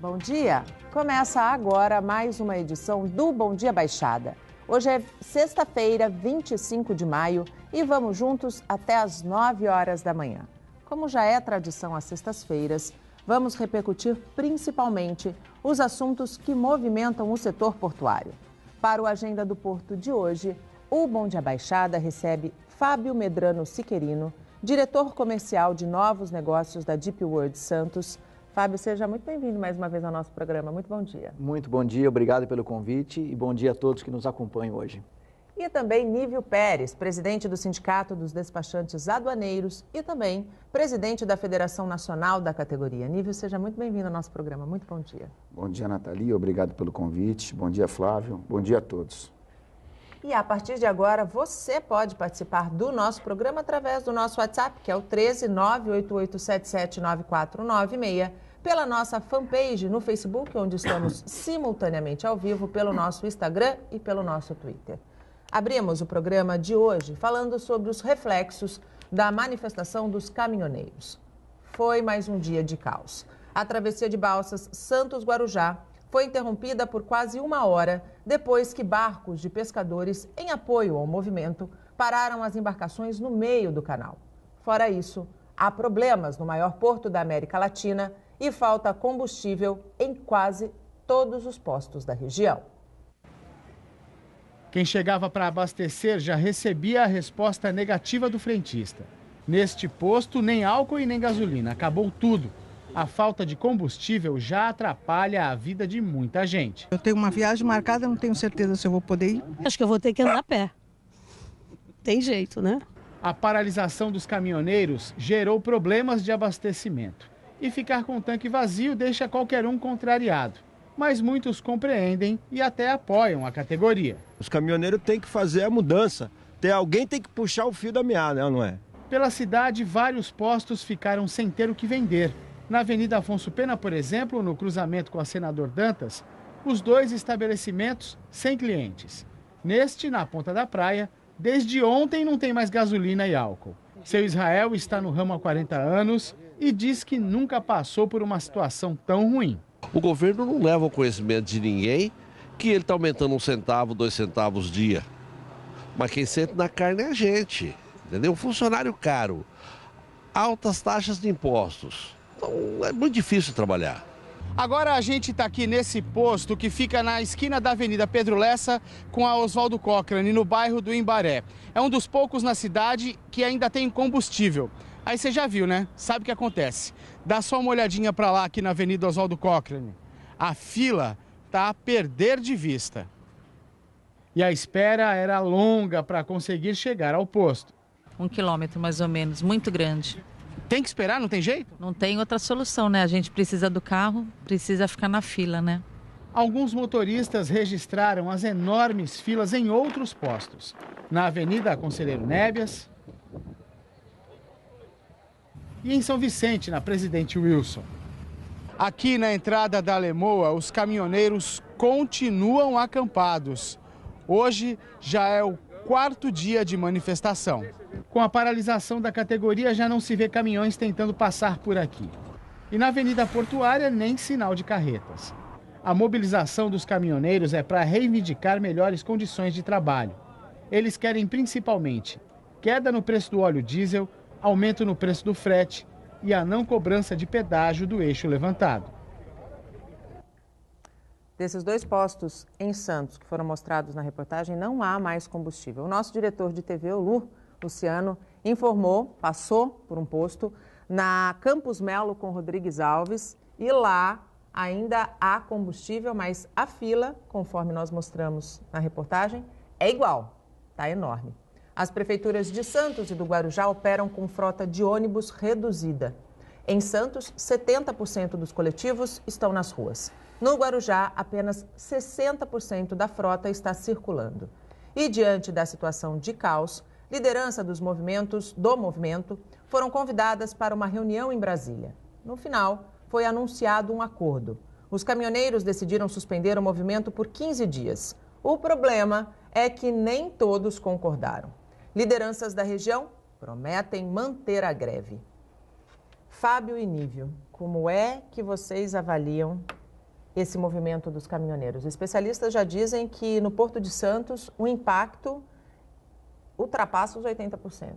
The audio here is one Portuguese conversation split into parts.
Bom dia! Começa agora mais uma edição do Bom Dia Baixada. Hoje é sexta-feira, 25 de maio e vamos juntos até às 9 horas da manhã. Como já é tradição às sextas-feiras, vamos repercutir principalmente os assuntos que movimentam o setor portuário. Para o Agenda do Porto de hoje, o Bom Dia Baixada recebe Fábio Medrano Siquerino, diretor comercial de novos negócios da Deep World Santos. Fábio, seja muito bem-vindo mais uma vez ao nosso programa. Muito bom dia. Muito bom dia, obrigado pelo convite e bom dia a todos que nos acompanham hoje. E também Nívio Pérez, presidente do Sindicato dos Despachantes Aduaneiros e também presidente da Federação Nacional da categoria. Nívio, seja muito bem-vindo ao nosso programa. Muito bom dia. Bom dia, Nathalie. Obrigado pelo convite. Bom dia, Flávio. Bom dia a todos. E a partir de agora, você pode participar do nosso programa através do nosso WhatsApp, que é o 13988779496, pela nossa fanpage no Facebook, onde estamos simultaneamente ao vivo, pelo nosso Instagram e pelo nosso Twitter. Abrimos o programa de hoje falando sobre os reflexos da manifestação dos caminhoneiros. Foi mais um dia de caos. A travessia de balsas Santos-Guarujá foi interrompida por quase uma hora depois que barcos de pescadores, em apoio ao movimento, pararam as embarcações no meio do canal. Fora isso, há problemas no maior porto da América Latina e falta combustível em quase todos os postos da região. Quem chegava para abastecer já recebia a resposta negativa do frentista. Neste posto, nem álcool e nem gasolina, acabou tudo. A falta de combustível já atrapalha a vida de muita gente. Eu tenho uma viagem marcada, não tenho certeza se eu vou poder ir. Acho que eu vou ter que andar a pé. Tem jeito, né? A paralisação dos caminhoneiros gerou problemas de abastecimento. E ficar com o tanque vazio deixa qualquer um contrariado. Mas muitos compreendem e até apoiam a categoria. Os caminhoneiros têm que fazer a mudança. Alguém tem que puxar o fio da meada, não é? Pela cidade, vários postos ficaram sem ter o que vender. Na Avenida Afonso Pena, por exemplo, no cruzamento com a Senador Dantas, os dois estabelecimentos sem clientes. Neste, na Ponta da Praia, desde ontem não tem mais gasolina e álcool. Seu Israel está no ramo há 40 anos e diz que nunca passou por uma situação tão ruim. O governo não leva ao conhecimento de ninguém que ele está aumentando 1 centavo, 2 centavos dia. Mas quem sente na carne é a gente, entendeu? Um funcionário caro, altas taxas de impostos. Então é muito difícil trabalhar. Agora a gente está aqui nesse posto que fica na esquina da Avenida Pedro Lessa com a Oswaldo Cochrane, no bairro do Imbaré. É um dos poucos na cidade que ainda tem combustível. Aí você já viu, né? Sabe o que acontece? Dá só uma olhadinha para lá aqui na Avenida Oswaldo Cochrane. A fila tá a perder de vista. E a espera era longa para conseguir chegar ao posto. 1 quilômetro mais ou menos, muito grande. Tem que esperar, não tem jeito? Não tem outra solução, né? A gente precisa do carro, precisa ficar na fila, né? Alguns motoristas registraram as enormes filas em outros postos. Na Avenida Conselheiro Nébias e em São Vicente, na Presidente Wilson. Aqui na entrada da Lemoa, os caminhoneiros continuam acampados. Hoje já é o 4º dia de manifestação. Com a paralisação da categoria, já não se vê caminhões tentando passar por aqui. E na Avenida Portuária, nem sinal de carretas. A mobilização dos caminhoneiros é para reivindicar melhores condições de trabalho. Eles querem principalmente queda no preço do óleo diesel, aumento no preço do frete e a não cobrança de pedágio do eixo levantado. Desses 2 postos em Santos que foram mostrados na reportagem, não há mais combustível. O nosso diretor de TV, o Luciano, informou, passou por um posto na Campos Melo com Rodrigues Alves e lá ainda há combustível, mas a fila, conforme nós mostramos na reportagem, é igual, está enorme. As prefeituras de Santos e do Guarujá operam com frota de ônibus reduzida. Em Santos, 70% dos coletivos estão nas ruas. No Guarujá, apenas 60% da frota está circulando. E diante da situação de caos, liderança do movimento foram convidadas para uma reunião em Brasília. No final, foi anunciado um acordo. Os caminhoneiros decidiram suspender o movimento por 15 dias. O problema é que nem todos concordaram. Lideranças da região prometem manter a greve. Fábio e Nívio, como é que vocês avaliam esse movimento dos caminhoneiros? Especialistas já dizem que no Porto de Santos o impacto ultrapassa os 80%.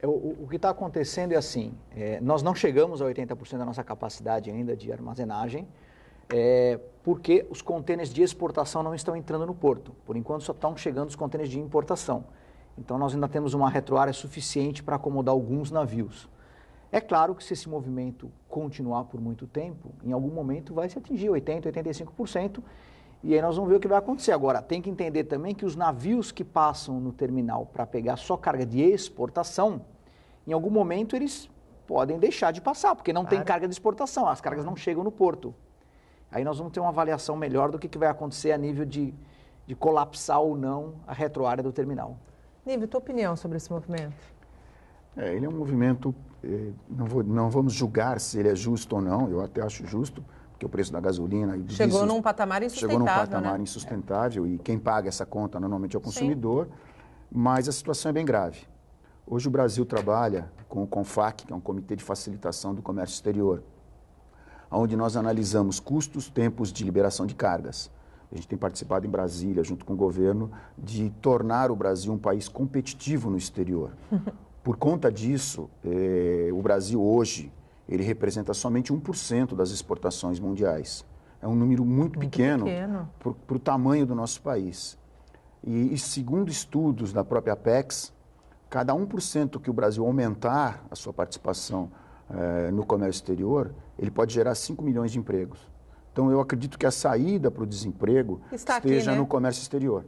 O que está acontecendo é assim, nós não chegamos a 80% da nossa capacidade ainda de armazenagem, porque os contêineres de exportação não estão entrando no porto. Por enquanto só estão chegando os contêineres de importação. Então nós ainda temos uma retroárea suficiente para acomodar alguns navios. É claro que se esse movimento continuar por muito tempo, em algum momento vai se atingir 80%, 85%, e aí nós vamos ver o que vai acontecer. Agora, tem que entender também que os navios que passam no terminal para pegar só carga de exportação, em algum momento eles podem deixar de passar, porque não tem carga de exportação, as cargas não chegam no porto. Aí nós vamos ter uma avaliação melhor do que vai acontecer a nível de colapsar ou não a retroárea do terminal. Nível, tua opinião sobre esse movimento? Ele é um movimento, não vamos julgar se ele é justo ou não, eu até acho justo, porque o preço da gasolina... Chegou num patamar insustentável, e quem paga essa conta normalmente é o consumidor, mas a situação é bem grave. Hoje o Brasil trabalha com o CONFAC, que é um Comitê de Facilitação do Comércio Exterior, onde nós analisamos custos, tempos de liberação de cargas. A gente tem participado em Brasília, junto com o governo, de tornar o Brasil um país competitivo no exterior. Por conta disso, o Brasil hoje, ele representa somente 1% das exportações mundiais. É um número muito pequeno para o tamanho do nosso país. E segundo estudos da própria Apex, cada 1% que o Brasil aumentar a sua participação no comércio exterior, ele pode gerar 5 milhões de empregos. Então, eu acredito que a saída para o desemprego esteja no comércio exterior.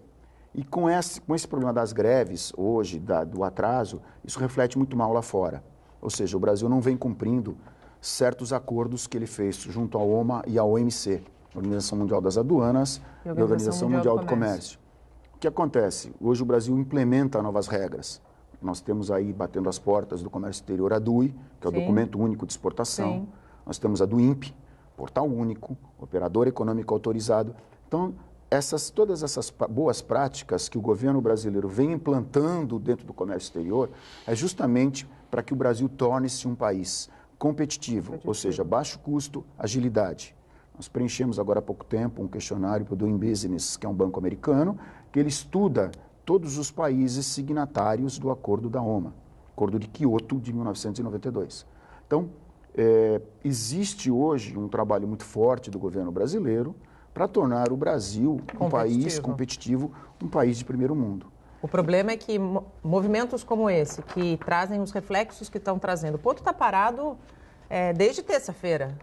E com esse problema das greves hoje, do atraso, isso reflete muito mal lá fora. Ou seja, o Brasil não vem cumprindo certos acordos que ele fez junto à OMA e à OMC, Organização Mundial das Aduanas e Organização Mundial do Comércio. O que acontece? Hoje o Brasil implementa novas regras. Nós temos aí, batendo as portas do comércio exterior, a DUI, que é o Documento Único de Exportação. Nós temos a DUIMP, Portal Único, Operador Econômico Autorizado. Então, todas essas boas práticas que o governo brasileiro vem implantando dentro do comércio exterior é justamente para que o Brasil torne-se um país competitivo, ou seja, baixo custo, agilidade. Nós preenchemos agora há pouco tempo um questionário para o Doing Business, que é um banco americano, que ele estuda todos os países signatários do Acordo da OMA, Acordo de Quioto de 1992. Então, existe hoje um trabalho muito forte do governo brasileiro para tornar o Brasil um país competitivo, um país de primeiro mundo. O problema é que movimentos como esse, que trazem os reflexos que estão trazendo, o Porto está parado desde terça-feira.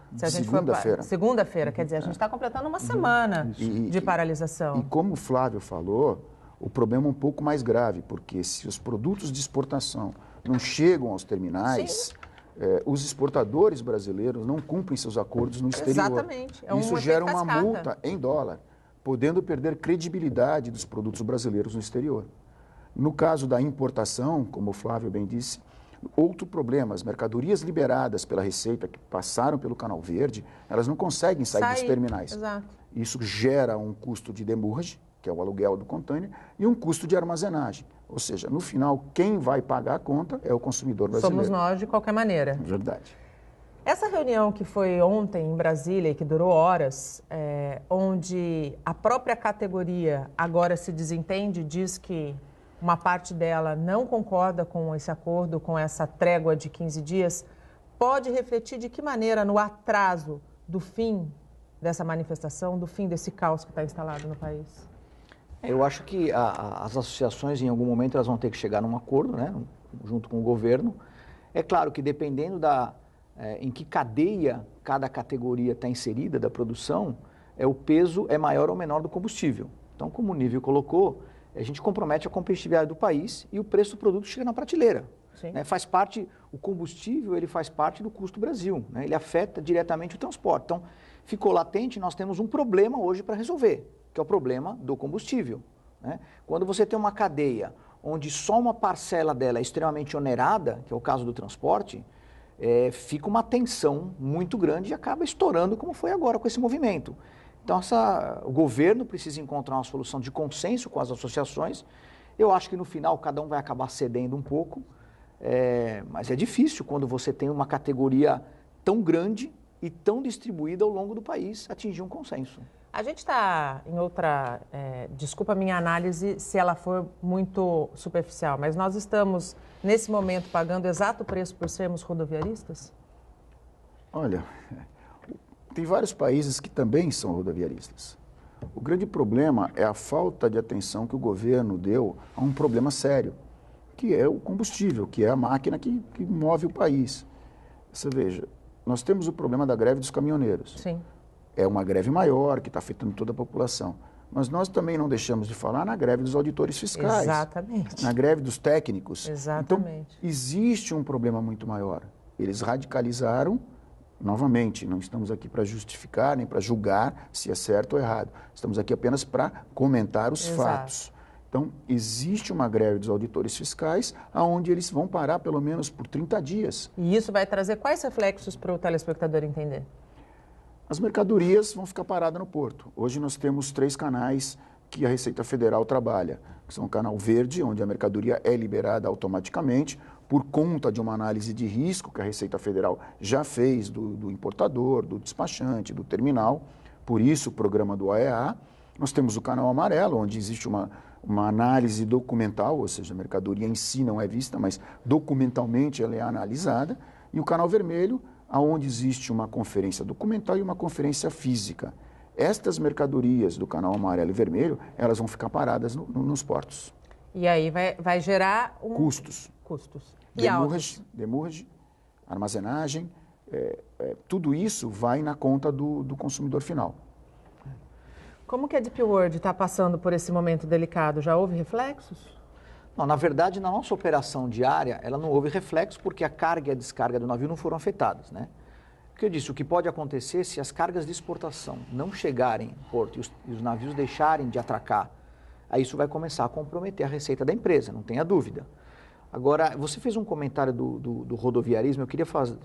Segunda-feira, quer dizer, a gente está completando uma semana de paralisação. E como o Flávio falou, o problema é um pouco mais grave, porque se os produtos de exportação não chegam aos terminais... os exportadores brasileiros não cumprem seus acordos no exterior. Exatamente. Isso gera uma multa em dólar, podendo perder credibilidade dos produtos brasileiros no exterior. No caso da importação, como o Flávio bem disse, outro problema, as mercadorias liberadas pela Receita, que passaram pelo Canal Verde, elas não conseguem sair dos terminais. Exato. Isso gera um custo de demurrage, que é o aluguel do container, e um custo de armazenagem. Ou seja, no final, quem vai pagar a conta é o consumidor brasileiro. Somos nós, de qualquer maneira. Verdade. Essa reunião que foi ontem em Brasília e que durou horas, onde a própria categoria agora se desentende, diz que uma parte dela não concorda com esse acordo, com essa trégua de 15 dias, pode refletir de que maneira no atraso do fim dessa manifestação, do fim desse caos que está instalado no país? Eu acho que as associações, em algum momento, elas vão ter que chegar num acordo, né, junto com o governo. É claro que dependendo em que cadeia cada categoria está inserida da produção, o peso é maior ou menor do combustível. Então, como o Nível colocou, a gente compromete a competitividade do país e o preço do produto chega na prateleira. Né? O combustível ele faz parte do custo do Brasil, né? Ele afeta diretamente o transporte. Então, ficou latente, nós temos um problema hoje para resolver, que é o problema do combustível. Né? Quando você tem uma cadeia onde só uma parcela dela é extremamente onerada, que é o caso do transporte, fica uma tensão muito grande e acaba estourando, como foi agora com esse movimento. Então, o governo precisa encontrar uma solução de consenso com as associações. Eu acho que no final cada um vai acabar cedendo um pouco, mas é difícil quando você tem uma categoria tão grande e tão distribuída ao longo do país atingir um consenso. A gente está em outra, desculpa a minha análise se ela for muito superficial, mas nós estamos, nesse momento, pagando exato preço por sermos rodoviaristas? Olha, tem vários países que também são rodoviaristas. O grande problema é a falta de atenção que o governo deu a um problema sério, que é o combustível, que é a máquina que move o país. Você veja, nós temos o problema da greve dos caminhoneiros. Sim. É uma greve maior, que está afetando toda a população. Mas nós também não deixamos de falar na greve dos auditores fiscais. Exatamente. Na greve dos técnicos. Exatamente. Então, existe um problema muito maior. Eles radicalizaram, novamente, não estamos aqui para justificar, nem para julgar se é certo ou errado. Estamos aqui apenas para comentar os fatos. Então, existe uma greve dos auditores fiscais, onde eles vão parar pelo menos por 30 dias. E isso vai trazer quais reflexos para o telespectador entender? As mercadorias vão ficar paradas no porto. Hoje nós temos 3 canais que a Receita Federal trabalha, que são o canal verde, onde a mercadoria é liberada automaticamente, por conta de uma análise de risco que a Receita Federal já fez do importador, do despachante, do terminal, por isso o programa do OEA. Nós temos o canal amarelo, onde existe uma análise documental, ou seja, a mercadoria em si não é vista, mas documentalmente ela é analisada, e o canal vermelho, onde existe uma conferência documental e uma conferência física. Estas mercadorias do canal amarelo e vermelho, elas vão ficar paradas nos portos. E aí vai gerar custos. Demurrage, armazenagem, tudo isso vai na conta do consumidor final. Como que a Deep World está passando por esse momento delicado? Já houve reflexos? Não, na verdade, na nossa operação diária, ela não houve reflexo porque a carga e a descarga do navio não foram afetadas, né? Porque eu disse, o que pode acontecer se as cargas de exportação não chegarem ao porto e os navios deixarem de atracar, aí isso vai começar a comprometer a receita da empresa, não tenha dúvida. Agora, você fez um comentário do rodoviarismo, eu queria fazer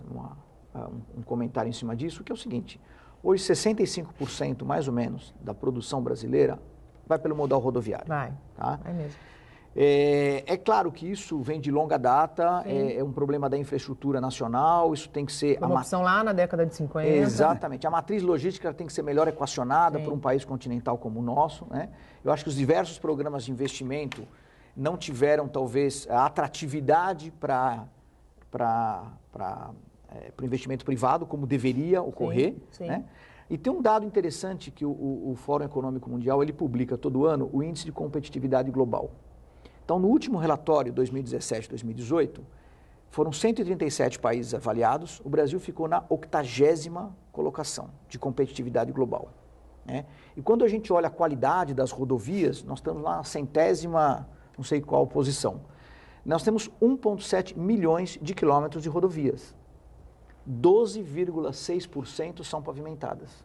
um comentário em cima disso, que é o seguinte, hoje 65% mais ou menos da produção brasileira vai pelo modal rodoviário. Vai mesmo. É claro que isso vem de longa data, é um problema da infraestrutura nacional, isso tem que ser... Uma opção lá na década de 50. Exatamente. A matriz logística tem que ser melhor equacionada por um país continental como o nosso, né? Eu acho que os diversos programas de investimento não tiveram, talvez, a atratividade para o investimento privado, como deveria ocorrer, né? E tem um dado interessante que o Fórum Econômico Mundial ele publica todo ano, o Índice de Competitividade Global. Então, no último relatório, 2017-2018, foram 137 países avaliados, o Brasil ficou na 80ª colocação de competitividade global, né? E quando a gente olha a qualidade das rodovias, nós estamos lá na 100ª, não sei qual posição. Nós temos 1,7 milhões de quilômetros de rodovias. 12,6% são pavimentadas.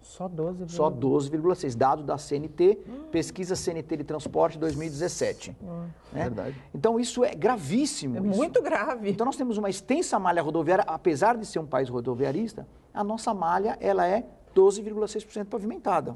Só 12,6%? Só 12,6%. Dado da CNT, pesquisa CNT de transporte 2017. Né? Verdade. Então, isso é gravíssimo. É muito grave. Então, nós temos uma extensa malha rodoviária, apesar de ser um país rodoviarista, a nossa malha ela é 12,6% pavimentada.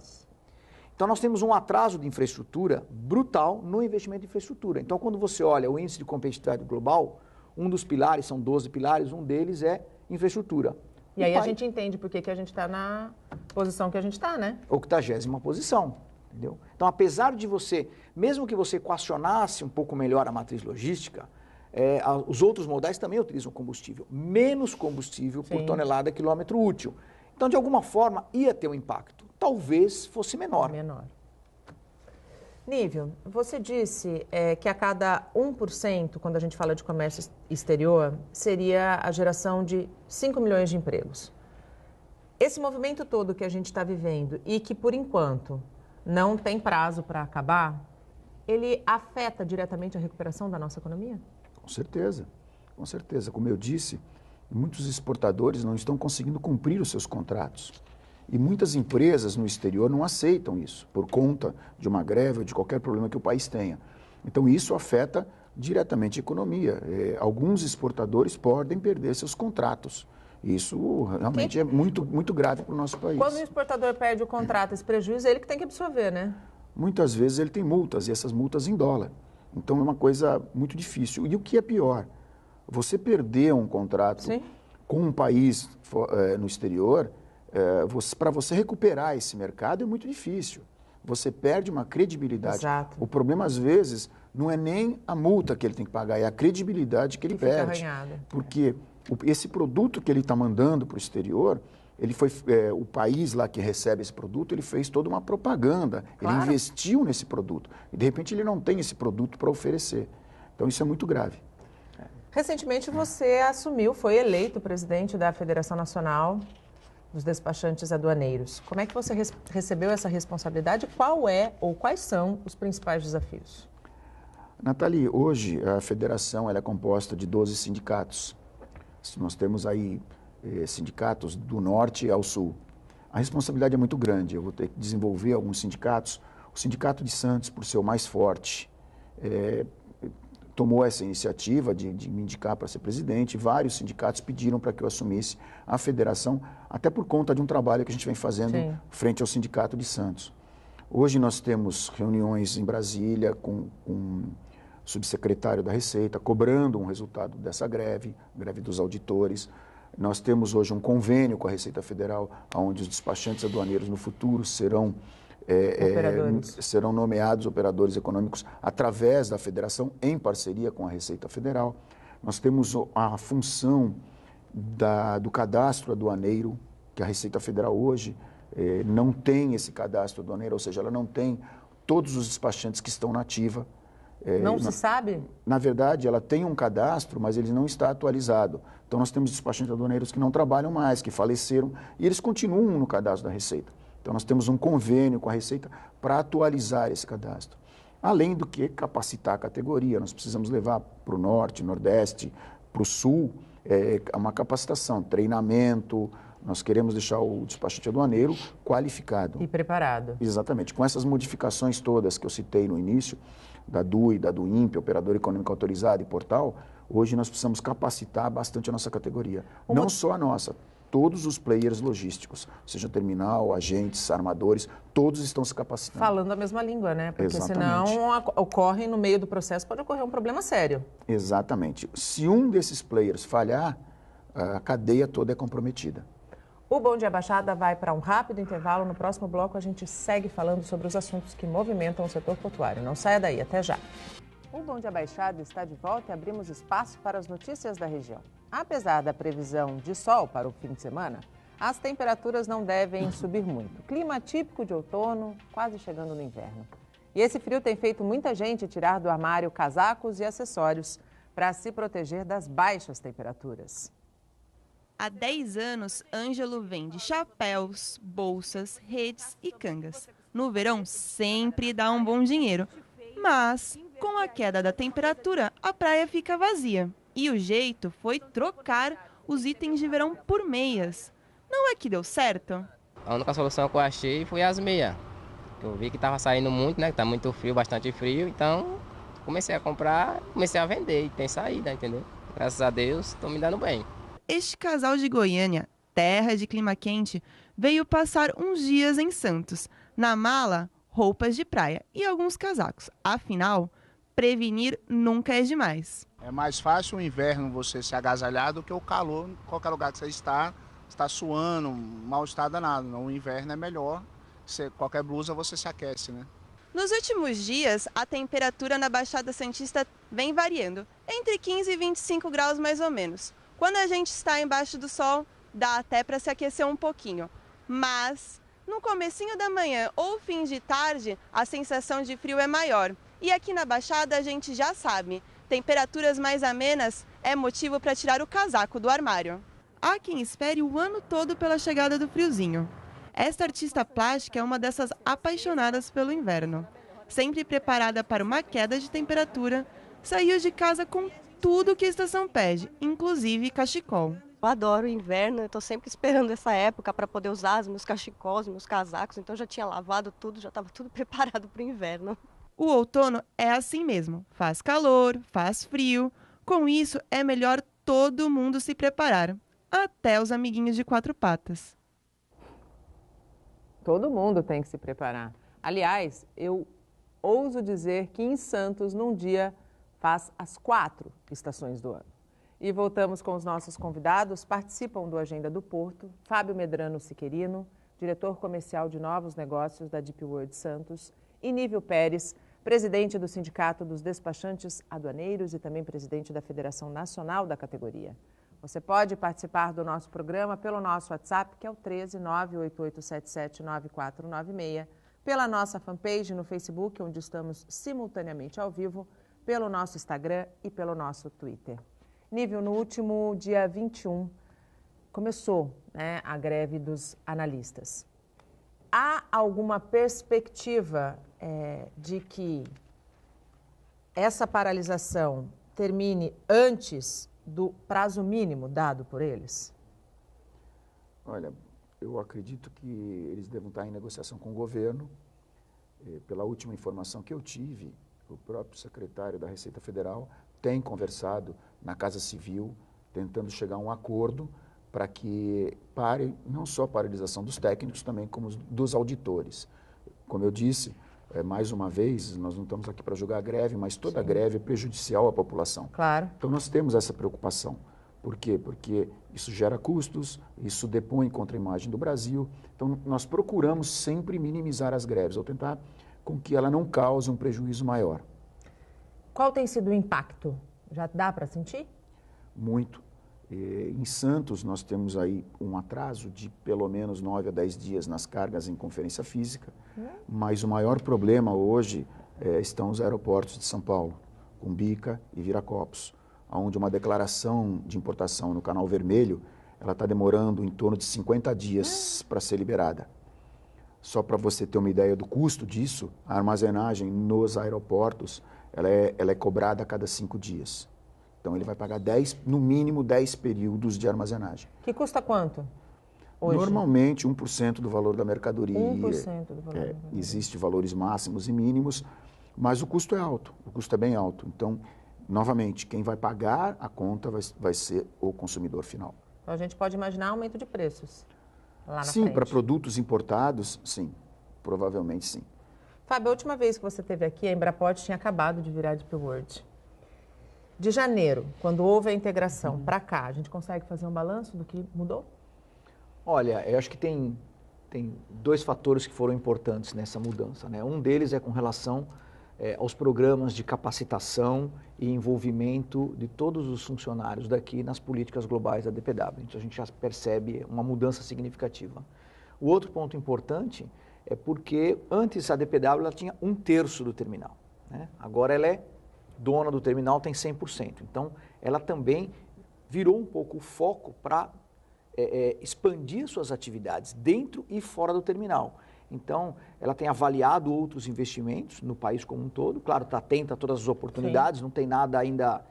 Então, nós temos um atraso de infraestrutura brutal no investimento em infraestrutura. Então, quando você olha o índice de competitividade global, um dos pilares, são 12 pilares, um deles é infraestrutura. E aí a gente entende por que a gente está na posição que a gente está, né? 80ª posição, entendeu? Então, apesar de você, mesmo que você equacionasse um pouco melhor a matriz logística, os outros modais também utilizam combustível. Menos combustível por tonelada quilômetro útil. Então, de alguma forma, ia ter um impacto. Talvez fosse menor. Nível, você disse que a cada 1%, quando a gente fala de comércio exterior, seria a geração de 5 milhões de empregos. Esse movimento todo que a gente está vivendo e que, por enquanto, não tem prazo para acabar, ele afeta diretamente a recuperação da nossa economia? Com certeza, com certeza. Como eu disse, muitos exportadores não estão conseguindo cumprir os seus contratos. E muitas empresas no exterior não aceitam isso, por conta de uma greve ou de qualquer problema que o país tenha. Então, isso afeta diretamente a economia. Alguns exportadores podem perder seus contratos. Isso realmente é muito, muito grave para o nosso país. Quando o exportador perde o contrato, esse prejuízo é ele que tem que absorver, né? Muitas vezes ele tem multas, e essas multas em dólar. Então, é uma coisa muito difícil. E o que é pior? Você perder um contrato com um país no exterior, para você recuperar esse mercado é muito difícil. Você perde uma credibilidade. Exato. O problema, às vezes, não é nem a multa que ele tem que pagar, é a credibilidade que ele perde. Porque esse produto que ele está mandando para o exterior, o país lá que recebe esse produto, ele fez toda uma propaganda, ele investiu nesse produto. E, de repente, ele não tem esse produto para oferecer. Então, isso é muito grave. Recentemente, você foi eleito presidente da Federação Nacional dos Despachantes Aduaneiros. Como é que você recebeu essa responsabilidade? Qual é ou quais são os principais desafios? Nathalie, hoje a federação ela é composta de 12 sindicatos. Nós temos aí sindicatos do norte ao sul. A responsabilidade é muito grande. Eu vou ter que desenvolver alguns sindicatos. O Sindicato de Santos, por ser o mais forte, tomou essa iniciativa de me indicar para ser presidente. Vários sindicatos pediram para que eu assumisse a federação, até por conta de um trabalho que a gente vem fazendo frente ao Sindicato de Santos. Hoje nós temos reuniões em Brasília com o subsecretário da Receita, cobrando um resultado dessa greve dos auditores. Nós temos hoje um convênio com a Receita Federal, onde os despachantes aduaneiros no futuro serão nomeados operadores econômicos através da federação, em parceria com a Receita Federal. Nós temos a função do cadastro aduaneiro, que a Receita Federal hoje não tem esse cadastro aduaneiro, ou seja, ela não tem todos os despachantes que estão na ativa. Não se sabe? Na verdade, ela tem um cadastro, mas ele não está atualizado. Então, nós temos despachantes aduaneiros que não trabalham mais, que faleceram, e eles continuam no cadastro da Receita. Então, nós temos um convênio com a Receita para atualizar esse cadastro. Além do que capacitar a categoria, nós precisamos levar para o norte, nordeste, para o sul, uma capacitação, treinamento. Nós queremos deixar o despachante aduaneiro qualificado. E preparado. Exatamente. Com essas modificações todas que eu citei no início, da DUI, da DUIMP, Operador Econômico Autorizado e Portal, hoje nós precisamos capacitar bastante a nossa categoria. Não só a nossa, todos os players logísticos, seja terminal, agentes, armadores, todos estão se capacitando. Falando a mesma língua, né? Porque Exatamente. Senão ocorre no meio do processo, pode ocorrer um problema sério. Exatamente. Se um desses players falhar, a cadeia toda é comprometida. O Bom Dia Baixada vai para um rápido intervalo. No próximo bloco, a gente segue falando sobre os assuntos que movimentam o setor portuário. Não saia daí, até já. O Bom Dia Baixada está de volta e abrimos espaço para as notícias da região. Apesar da previsão de sol para o fim de semana, as temperaturas não devem subir muito. Clima típico de outono, quase chegando no inverno. E esse frio tem feito muita gente tirar do armário casacos e acessórios para se proteger das baixas temperaturas. Há 10 anos, Ângelo vende chapéus, bolsas, redes e cangas. No verão, sempre dá um bom dinheiro. Mas, com a queda da temperatura, a praia fica vazia. E o jeito foi trocar os itens de verão por meias. Não é que deu certo? A única solução que eu achei foi as meias. Eu vi que estava saindo muito, né? Que tá muito frio, bastante frio. Então, comecei a comprar, comecei a vender. E tem saída, entendeu? Graças a Deus, estou me dando bem. Este casal de Goiânia, terra de clima quente, veio passar uns dias em Santos. Na mala, roupas de praia e alguns casacos. Afinal, prevenir nunca é demais. É mais fácil o inverno você se agasalhar do que o calor. Em qualquer lugar que você está suando, mal-estar danado. O inverno é melhor, qualquer blusa você se aquece, né? Nos últimos dias, a temperatura na Baixada Santista vem variando, entre 15 e 25 graus mais ou menos. Quando a gente está embaixo do sol, dá até para se aquecer um pouquinho. Mas, no comecinho da manhã ou fim de tarde, a sensação de frio é maior. E aqui na Baixada a gente já sabe, temperaturas mais amenas é motivo para tirar o casaco do armário. Há quem espere o ano todo pela chegada do friozinho. Esta artista plástica é uma dessas apaixonadas pelo inverno. Sempre preparada para uma queda de temperatura, saiu de casa com tudo que a estação pede, inclusive cachecol. Eu adoro o inverno, eu estou sempre esperando essa época para poder usar os meus cachecols, meus casacos, então já tinha lavado tudo, já estava tudo preparado para o inverno. O outono é assim mesmo, faz calor, faz frio, com isso é melhor todo mundo se preparar, até os amiguinhos de quatro patas. Todo mundo tem que se preparar. Aliás, eu ouso dizer que em Santos, num dia, faz as 4 estações do ano. E voltamos com os nossos convidados. Participam do Agenda do Porto, Fábio Medrano Siquerino, diretor comercial de novos negócios da Deep World Santos, e Nívio Pérez, presidente do Sindicato dos Despachantes Aduaneiros e também presidente da Federação Nacional da categoria. Você pode participar do nosso programa pelo nosso WhatsApp, que é o 13988779496, pela nossa fanpage no Facebook, onde estamos simultaneamente ao vivo, pelo nosso Instagram e pelo nosso Twitter. Nívio, no último dia 21, começou, né, a greve dos analistas. Há alguma perspectiva de que essa paralisação termine antes do prazo mínimo dado por eles? Olha, eu acredito que eles devem estar em negociação com o governo. Pela última informação que eu tive, o próprio secretário da Receita Federal tem conversado na Casa Civil, tentando chegar a um acordo para que pare não só a paralisação dos técnicos, também como dos auditores. Como eu disse, mais uma vez, nós não estamos aqui para julgar a greve, mas toda greve é prejudicial à população. Claro. Então nós temos essa preocupação. Por quê? Porque isso gera custos, isso depõe contra a imagem do Brasil. Então nós procuramos sempre minimizar as greves, ou tentar com que ela não cause um prejuízo maior. Qual tem sido o impacto? Já dá para sentir? Muito. Em Santos, nós temos aí um atraso de pelo menos 9 a 10 dias nas cargas em conferência física, mas o maior problema hoje estão os aeroportos de São Paulo, Cumbica e Viracopos, onde uma declaração de importação no Canal Vermelho, ela está demorando em torno de 50 dias para ser liberada. Só para você ter uma ideia do custo disso, a armazenagem nos aeroportos, ela é cobrada a cada 5 dias. Então, ele vai pagar no mínimo 10 períodos de armazenagem. Que custa quanto hoje? Normalmente, 1% do valor da mercadoria. 1% do valor da mercadoria. Existem valores máximos e mínimos, mas o custo é alto, o custo é bem alto. Então, novamente, quem vai pagar a conta vai ser o consumidor final. Então, a gente pode imaginar aumento de preços lá na Sim, frente. para produtos importados, sim. Provavelmente, sim. Fábio, a última vez que você esteve aqui, a Embraport tinha acabado de virar Deep World. De janeiro, quando houve a integração, para cá, a gente consegue fazer um balanço do que mudou? Olha, eu acho que tem 2 fatores que foram importantes nessa mudança, né? Um deles é com relação aos programas de capacitação e envolvimento de todos os funcionários daqui nas políticas globais da DPW. Então, a gente já percebe uma mudança significativa. O outro ponto importante é porque antes a DPW ela tinha 1/3 do terminal, né? Agora ela é dona do terminal, tem 100%. Então, ela também virou um pouco o foco para expandir suas atividades dentro e fora do terminal. Então, ela tem avaliado outros investimentos no país como um todo. Claro, está atenta a todas as oportunidades, não tem nada ainda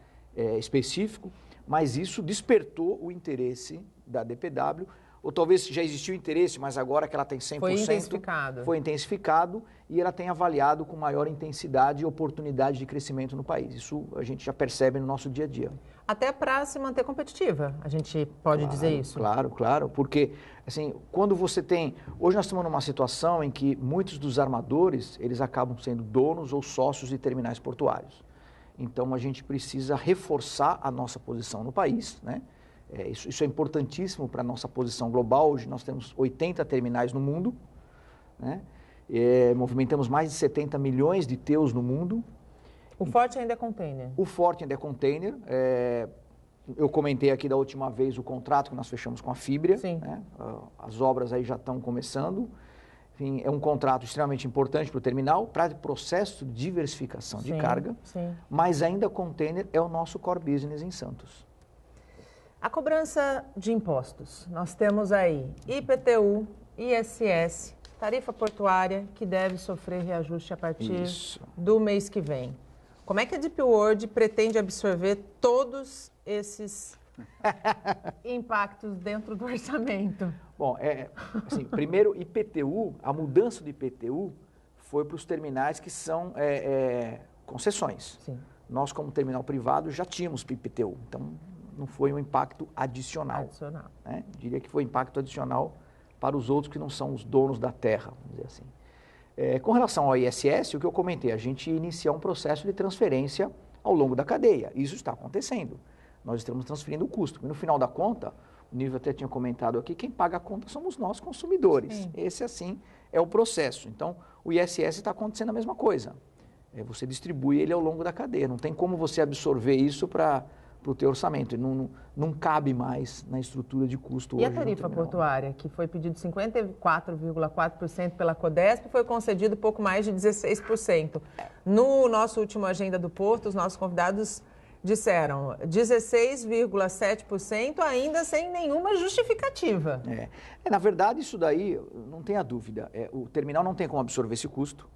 específico, mas isso despertou o interesse da DPW, ou talvez já existiu interesse, mas agora que ela tem 100%, foi intensificado e ela tem avaliado com maior intensidade e oportunidade de crescimento no país. Isso a gente já percebe no nosso dia a dia. Até para se manter competitiva, a gente pode dizer isso? Claro, porque assim, quando você tem... Hoje nós estamos numa situação em que muitos dos armadores, eles acabam sendo donos ou sócios de terminais portuários. Então a gente precisa reforçar a nossa posição no país, né? Isso é importantíssimo para a nossa posição global. Hoje nós temos 80 terminais no mundo, né? Movimentamos mais de 70 milhões de TEUs no mundo. O forte ainda é container? O forte ainda é container. Eu comentei aqui da última vez o contrato que nós fechamos com a Fibria. Sim. Né? As obras aí já estão começando. Enfim, é um contrato extremamente importante para o terminal, para o processo de diversificação de carga. Sim. Mas ainda container é o nosso core business em Santos. A cobrança de impostos. Nós temos aí IPTU, ISS, tarifa portuária, que deve sofrer reajuste a partir do mês que vem. Como é que a Deep World pretende absorver todos esses impactos dentro do orçamento? Bom, assim, primeiro, IPTU, a mudança do IPTU foi para os terminais que são concessões. Sim. Nós, como terminal privado, já tínhamos IPTU, então não foi um impacto adicional. Né? Diria que foi impacto adicional para os outros que não são os donos da terra, vamos dizer assim. Com relação ao ISS, o que eu comentei, a gente inicia um processo de transferência ao longo da cadeia. Isso está acontecendo. nós estamos transferindo o custo. E no final da conta, o Nível até tinha comentado aqui, quem paga a conta somos nós, consumidores. Sim. Esse, assim, é o processo. Então, o ISS está acontecendo a mesma coisa. Você distribui ele ao longo da cadeia. Não tem como você absorver isso para o teu orçamento. Não cabe mais na estrutura de custo. E a tarifa portuária, que foi pedido 54,4% pela Codesp, foi concedido pouco mais de 16%. No nosso último Agenda do Porto, os nossos convidados disseram 16,7%, ainda sem nenhuma justificativa. Na verdade, isso daí, não tenha dúvida, o terminal não tem como absorver esse custo.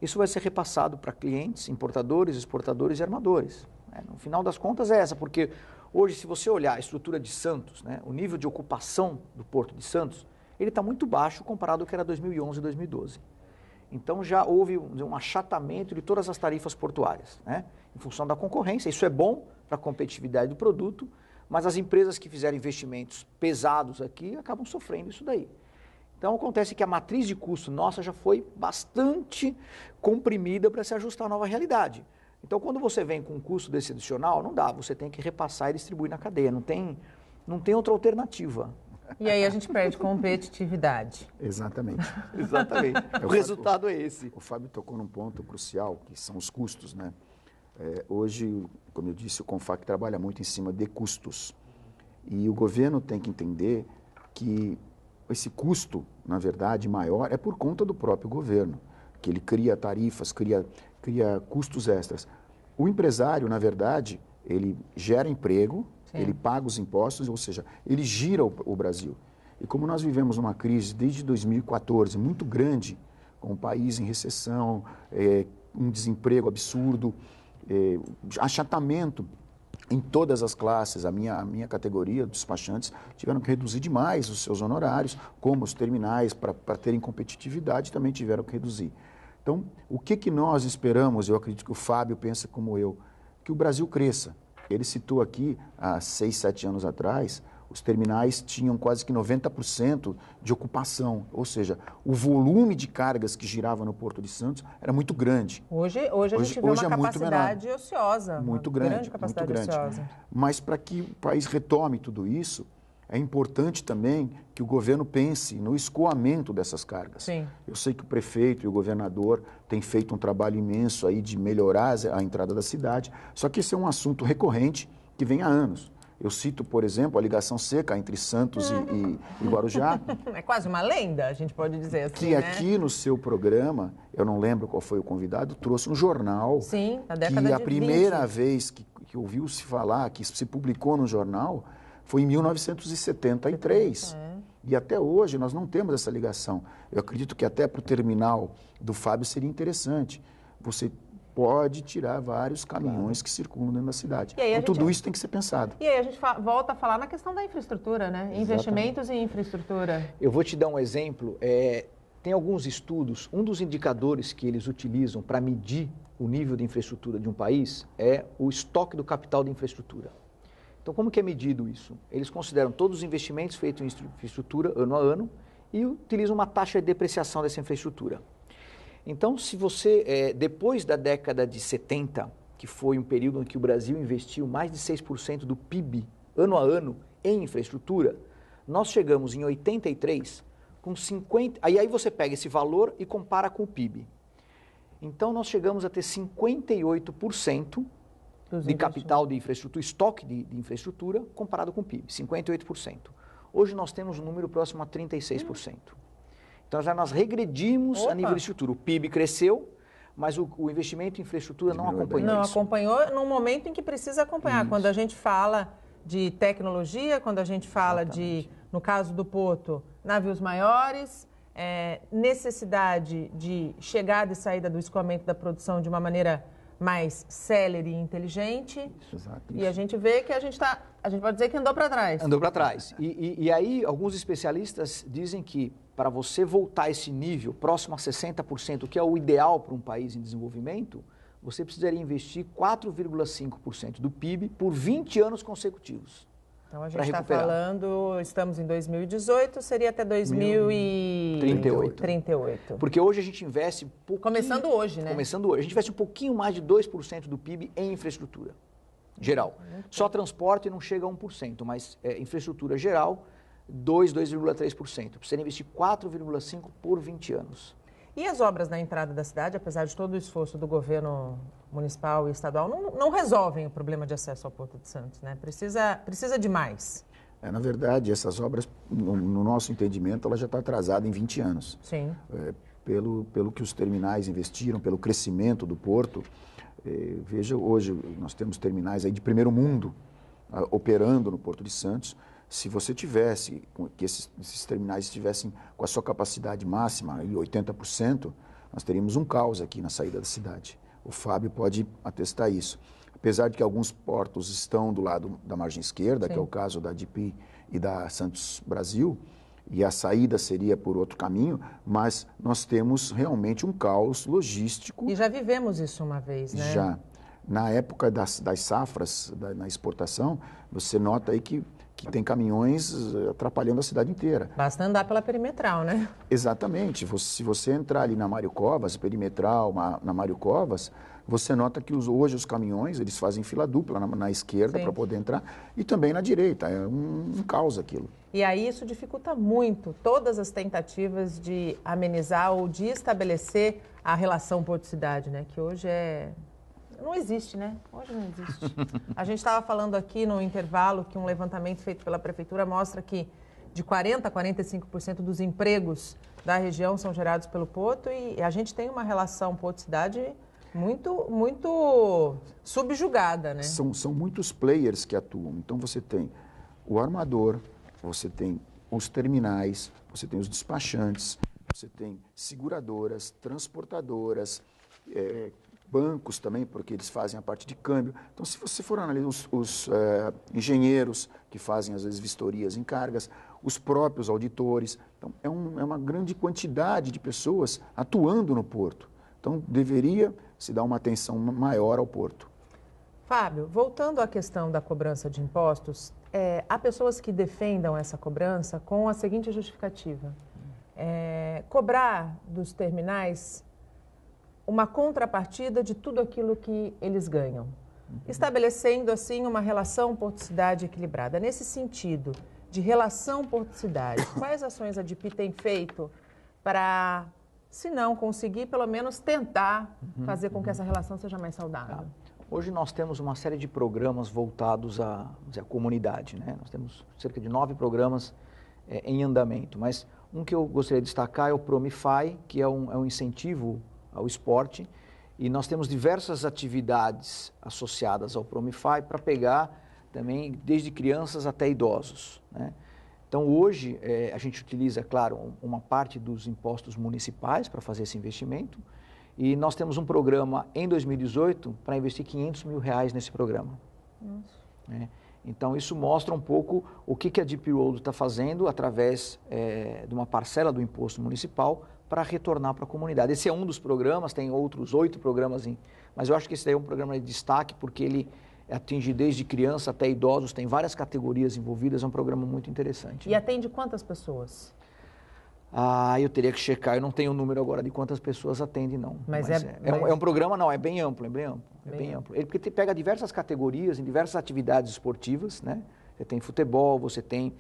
Isso vai ser repassado para clientes, importadores, exportadores e armadores. No final das contas é essa, porque hoje, se você olhar a estrutura de Santos, o nível de ocupação do Porto de Santos, ele está muito baixo comparado ao que era 2011 e 2012. Então, já houve um achatamento de todas as tarifas portuárias, em função da concorrência. Isso é bom para a competitividade do produto, mas as empresas que fizeram investimentos pesados aqui acabam sofrendo isso daí. Então, acontece que a matriz de custo nossa já foi bastante comprimida para se ajustar à nova realidade. Então, quando você vem com um custo desse adicional, não dá, você tem que repassar e distribuir na cadeia, não tem outra alternativa. E aí a gente perde competitividade. Exatamente. Exatamente. O resultado é esse. O Fábio tocou num ponto crucial, que são os custos, hoje, como eu disse, o CONFAC trabalha muito em cima de custos. E o governo tem que entender que esse custo, na verdade, maior é por conta do próprio governo, que ele cria tarifas, cria custos extras. O empresário, na verdade, ele gera emprego, sim, ele paga os impostos, ou seja, ele gira o Brasil. E como nós vivemos uma crise desde 2014 muito grande, com o país em recessão, um desemprego absurdo, achatamento em todas as classes, a minha categoria, dos despachantes, tiveram que reduzir demais os seus honorários, como os terminais, para terem competitividade, também tiveram que reduzir. Então, o que nós esperamos, eu acredito que o Fábio pensa como eu, que o Brasil cresça. Ele citou aqui, há 6, 7 anos atrás, os terminais tinham quase que 90% de ocupação, ou seja, o volume de cargas que girava no Porto de Santos era muito grande. Hoje a gente vê uma capacidade ociosa. Muito grande, capacidade muito grande. Ociosa. Mas para que o país retome tudo isso, é importante também que o governo pense no escoamento dessas cargas. Sim. Eu sei que o prefeito e o governador têm feito um trabalho imenso aí de melhorar a entrada da cidade, só que esse é um assunto recorrente que vem há anos. Eu cito, por exemplo, a ligação seca entre Santos e Guarujá. É quase uma lenda, a gente pode dizer assim, que aqui no seu programa, eu não lembro qual foi o convidado, trouxe um jornal. Sim, na década de 20. Que a primeira vez que ouviu-se falar, que se publicou no jornal, foi em 1973. E até hoje nós não temos essa ligação. Eu acredito que até para o terminal do Fábio seria interessante. Você pode tirar vários caminhões que circulam dentro da cidade. Então, tudo isso tem que ser pensado. E aí a gente volta a falar na questão da infraestrutura, Investimentos em infraestrutura. Eu vou te dar um exemplo. Tem alguns estudos, um dos indicadores que eles utilizam para medir o nível de infraestrutura de um país é o estoque do capital de infraestrutura. Então, como que é medido isso? Eles consideram todos os investimentos feitos em infraestrutura ano a ano e utilizam uma taxa de depreciação dessa infraestrutura. Então, se você, depois da década de 70, que foi um período em que o Brasil investiu mais de 6% do PIB, ano a ano, em infraestrutura, nós chegamos em 83 com 50... Aí você pega esse valor e compara com o PIB. Então, nós chegamos a ter 58% de capital de infraestrutura, estoque de infraestrutura, comparado com o PIB, 58%. Hoje nós temos um número próximo a 36%. Então, já nós regredimos a nível de estrutura. O PIB cresceu, mas o investimento em infraestrutura não acompanhou isso. Não acompanhou no momento em que precisa acompanhar. Isso. Quando a gente fala de tecnologia, quando a gente fala no caso do Porto, navios maiores, necessidade de chegada e saída do escoamento da produção de uma maneira mais célere e inteligente. Isso, exato. E a gente vê que a gente pode dizer que andou para trás. Andou para trás. E aí, alguns especialistas dizem que para você voltar a esse nível, próximo a 60%, que é o ideal para um país em desenvolvimento, você precisaria investir 4,5% do PIB por 20 anos consecutivos. Então, a gente está falando, estamos em 2018, seria até 2038. Porque hoje a gente investe... Começando hoje, né? Começando hoje. A gente investe um pouquinho mais de 2% do PIB em infraestrutura. Geral. Só transporte não chega a 1%, mas infraestrutura geral, 2,3%. Precisa investir 4,5% por 20 anos. E as obras na entrada da cidade, apesar de todo o esforço do governo municipal e estadual, não resolvem o problema de acesso ao Porto de Santos, né? Precisa de mais. Na verdade, essas obras, no nosso entendimento, ela já está atrasada em 20 anos. Sim. Pelo que os terminais investiram, pelo crescimento do porto. Veja, hoje nós temos terminais aí de primeiro mundo operando no Porto de Santos. Se você tivesse, que esses terminais estivessem com a sua capacidade máxima, aí 80%, nós teríamos um caos aqui na saída da cidade. O Fábio pode atestar isso. Apesar de que alguns portos estão do lado da margem esquerda, que é o caso da ADP e da Santos Brasil, e a saída seria por outro caminho, mas nós temos realmente um caos logístico. E já vivemos isso uma vez, né? Já. Na época das safras, na exportação, você nota aí que tem caminhões atrapalhando a cidade inteira. Basta andar pela perimetral, né? Exatamente. Se você entrar ali na Mário Covas, perimetral, na Mário Covas, você nota que hoje os caminhões, eles fazem fila dupla na esquerda para poder entrar e também na direita. É um caos aquilo. E aí isso dificulta muito todas as tentativas de amenizar ou de estabelecer a relação porto-cidade, né? Que hoje não existe, né? Hoje não existe. A gente estava falando aqui no intervalo que um levantamento feito pela Prefeitura mostra que de 40% a 45% dos empregos da região são gerados pelo porto e a gente tem uma relação porto-cidade muito subjugada, né? São muitos players que atuam. Então você tem o armador, você tem os terminais, você tem os despachantes, você tem seguradoras, transportadoras, bancos também, porque eles fazem a parte de câmbio. Então, se você for analisar os engenheiros que fazem, às vezes, vistorias em cargas, os próprios auditores. Então, é uma grande quantidade de pessoas atuando no porto. Então, deveria se dar uma atenção maior ao porto. Fábio, voltando à questão da cobrança de impostos, há pessoas que defendam essa cobrança com a seguinte justificativa. Cobrar dos terminais uma contrapartida de tudo aquilo que eles ganham, estabelecendo, assim, uma relação porto-cidade equilibrada. Nesse sentido de relação porto-cidade, quais ações a ADP tem feito para, se não conseguir, pelo menos tentar fazer com que essa relação seja mais saudável? Hoje nós temos uma série de programas voltados à comunidade, né? Nós temos cerca de 9 programas em andamento, mas um que eu gostaria de destacar é o Promify, que é um incentivo ao esporte, e nós temos diversas atividades associadas ao Promify para pegar também desde crianças até idosos, né? Então hoje a gente utiliza, claro, uma parte dos impostos municipais para fazer esse investimento, e nós temos um programa em 2018 para investir R$500 mil nesse programa. Nossa. Então isso mostra um pouco o que a Deep Road está fazendo através de uma parcela do imposto municipal para retornar para a comunidade. Esse é um dos programas, tem outros 8 programas, mas eu acho que esse daí é um programa de destaque porque ele atinge desde criança até idosos, tem várias categorias envolvidas, é um programa muito interessante. E atende quantas pessoas? Eu teria que checar, eu não tenho o número agora de quantas pessoas atende, não. Mas é um programa, não, é bem amplo, bem amplo. Ele porque pega diversas categorias, em diversas atividades esportivas, né? Você tem futebol, você tem,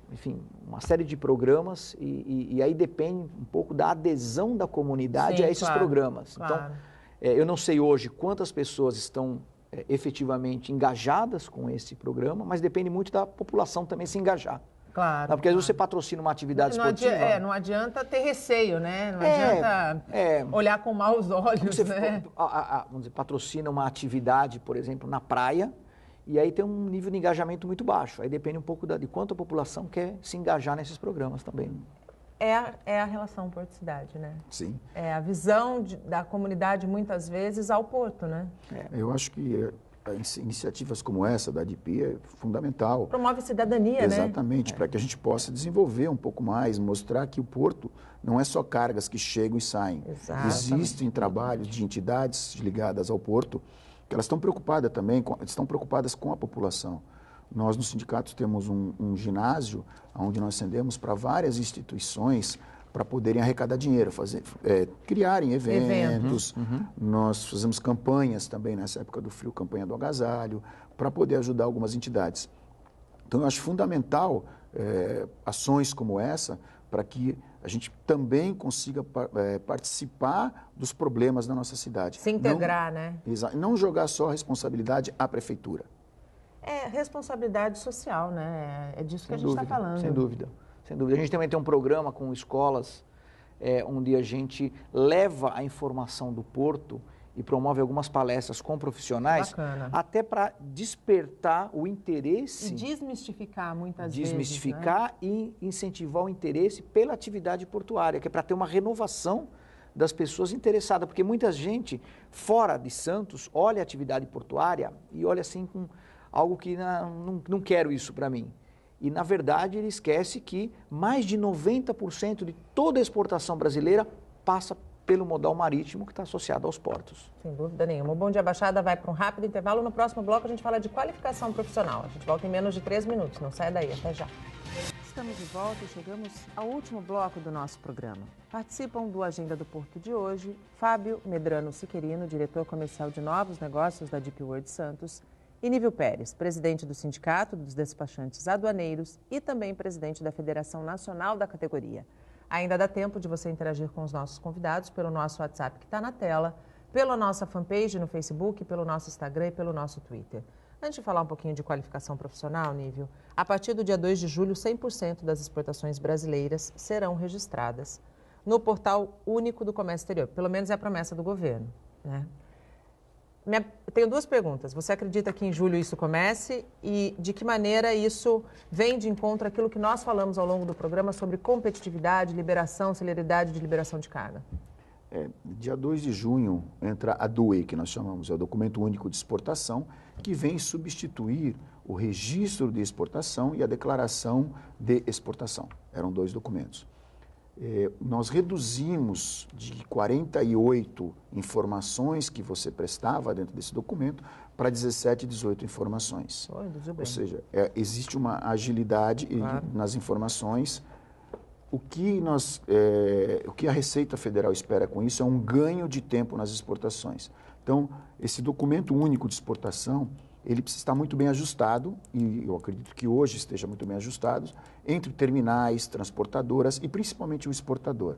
enfim, uma série de programas e aí depende um pouco da adesão da comunidade a esses programas. Claro. Então, eu não sei hoje quantas pessoas estão efetivamente engajadas com esse programa, mas depende muito da população também se engajar. Claro. Porque às vezes você patrocina uma atividade esportiva. Não adianta ter receio, né? Não adianta olhar com maus olhos, você, né? Vamos dizer, patrocina uma atividade, por exemplo, na praia, e aí tem um nível de engajamento muito baixo. Aí depende um pouco de quanto a população quer se engajar nesses programas também. É a relação porto-cidade, né? Sim. É a visão da comunidade, muitas vezes, ao porto, né? Eu acho que iniciativas como essa da ADP é fundamental. Promove cidadania, né? Exatamente, para que a gente possa desenvolver um pouco mais, mostrar que o porto não é só cargas que chegam e saem. Exatamente. Existem trabalhos de entidades ligadas ao porto que elas estão preocupadas também, estão preocupadas com a população. Nós, no sindicato, temos um ginásio onde nós atendemos para várias instituições para poderem arrecadar dinheiro, criarem eventos. Nós fazemos campanhas também nessa época do frio, campanha do agasalho, para poder ajudar algumas entidades. Então, eu acho fundamental ações como essa para que a gente também consiga participar dos problemas da nossa cidade. Se integrar, né? Não jogar só a responsabilidade à prefeitura. É responsabilidade social, né? É disso que a gente está falando. Sem dúvida, sem dúvida. A gente também tem um programa com escolas onde a gente leva a informação do Porto e promove algumas palestras com profissionais, até para despertar o interesse. E desmistificar muitas vezes. Desmistificar, né? E incentivar o interesse pela atividade portuária, que é para ter uma renovação das pessoas interessadas, porque muita gente fora de Santos olha a atividade portuária e olha assim com algo que não quero isso para mim. E, na verdade, ele esquece que mais de 90% de toda a exportação brasileira passa pelo modal marítimo que está associado aos portos. Sem dúvida nenhuma. O Bom Dia Baixada vai para um rápido intervalo. No próximo bloco a gente fala de qualificação profissional. A gente volta em menos de 3 minutos. Não sai daí, até já. Estamos de volta e chegamos ao último bloco do nosso programa. Participam do Agenda do Porto de hoje Fábio Medrano Siquerino, diretor comercial de novos negócios da Deep World Santos, e Nívio Pérez, presidente do Sindicato dos Despachantes Aduaneiros e também presidente da Federação Nacional da categoria. Ainda dá tempo de você interagir com os nossos convidados pelo nosso WhatsApp que está na tela, pela nossa fanpage no Facebook, pelo nosso Instagram e pelo nosso Twitter. Antes de falar um pouquinho de qualificação profissional, Nívio, a partir do dia 2 de julho, 100% das exportações brasileiras serão registradas no Portal Único do Comércio Exterior. Pelo menos é a promessa do governo, né? Tenho 2 perguntas. Você acredita que em julho isso comece e de que maneira isso vem de encontro àquilo que nós falamos ao longo do programa sobre competitividade, liberação, celeridade de liberação de carga? Dia 2 de junho entra a DUE, que nós chamamos, é o Documento Único de Exportação, que vem substituir o registro de exportação e a declaração de exportação. Eram 2 documentos. Nós reduzimos de 48 informações que você prestava dentro desse documento para 17, 18 informações. Ou seja, existe uma agilidade nas informações. O que a Receita Federal espera com isso é um ganho de tempo nas exportações. Então, esse documento único de exportação, ele precisa estar muito bem ajustado, e eu acredito que hoje esteja muito bem ajustado, entre terminais, transportadoras e principalmente o exportador.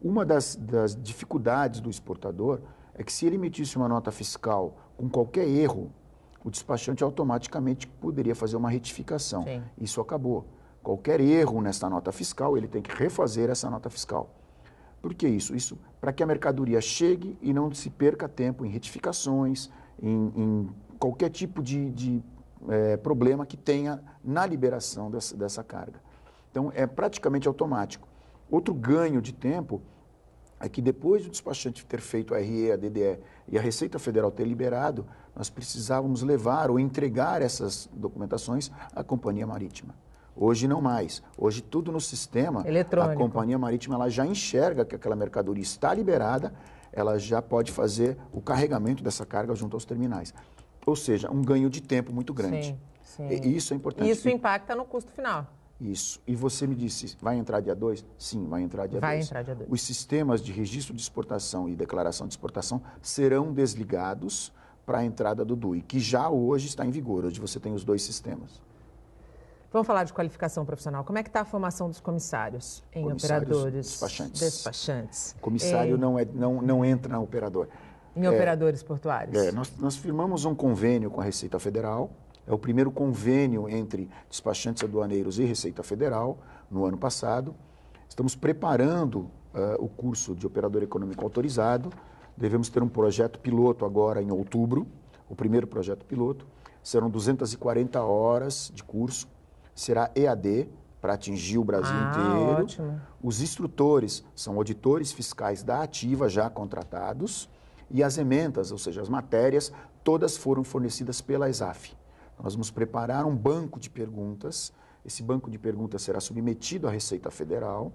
Uma das dificuldades do exportador é que se ele emitisse uma nota fiscal com qualquer erro, o despachante automaticamente poderia fazer uma retificação. Sim. Isso acabou. Qualquer erro nessa nota fiscal, ele tem que refazer essa nota fiscal. Por que isso? Isso para que a mercadoria chegue e não se perca tempo em retificações, em qualquer tipo de problema que tenha na liberação dessa carga. Então, é praticamente automático. Outro ganho de tempo é que depois do despachante ter feito a RE, a DDE e a Receita Federal ter liberado, nós precisávamos levar ou entregar essas documentações à Companhia Marítima. Hoje não mais. Hoje tudo no sistema, eletrônico. A Companhia Marítima ela já enxerga que aquela mercadoria está liberada, ela já pode fazer o carregamento dessa carga junto aos terminais. Ou seja, um ganho de tempo muito grande. Sim. E isso é importante. Isso impacta no custo final. Isso. E você me disse, vai entrar dia 2? Sim, vai entrar dia 2. Vai entrar dia 2. Os sistemas de registro de exportação e declaração de exportação serão desligados para a entrada do DUI, que já hoje está em vigor. Hoje você tem os 2 sistemas. Vamos falar de qualificação profissional. Como é que está a formação dos comissários em operadores? Despachantes. Comissário não entra na operador. Em operadores portuários? Nós firmamos um convênio com a Receita Federal. É o primeiro convênio entre despachantes aduaneiros e Receita Federal, no ano passado. Estamos preparando o curso de operador econômico autorizado. Devemos ter um projeto piloto agora em outubro, o primeiro projeto piloto. Serão 240 horas de curso. Será EAD, para atingir o Brasil inteiro. Ótimo. Os instrutores são auditores fiscais da Ativa, já contratados. E as ementas, ou seja, as matérias, todas foram fornecidas pela ESAF. Nós vamos preparar um banco de perguntas. Esse banco de perguntas será submetido à Receita Federal.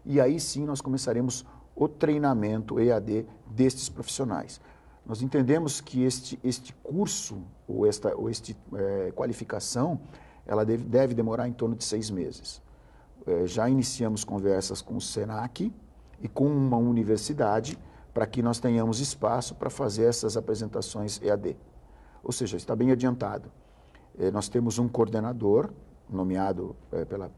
E aí sim nós começaremos o treinamento EAD destes profissionais. Nós entendemos que este curso, ou esta qualificação, ela deve demorar em torno de 6 meses. já iniciamos conversas com o SENAC e com uma universidade para que nós tenhamos espaço para fazer essas apresentações EAD. Ou seja, está bem adiantado. Nós temos um coordenador nomeado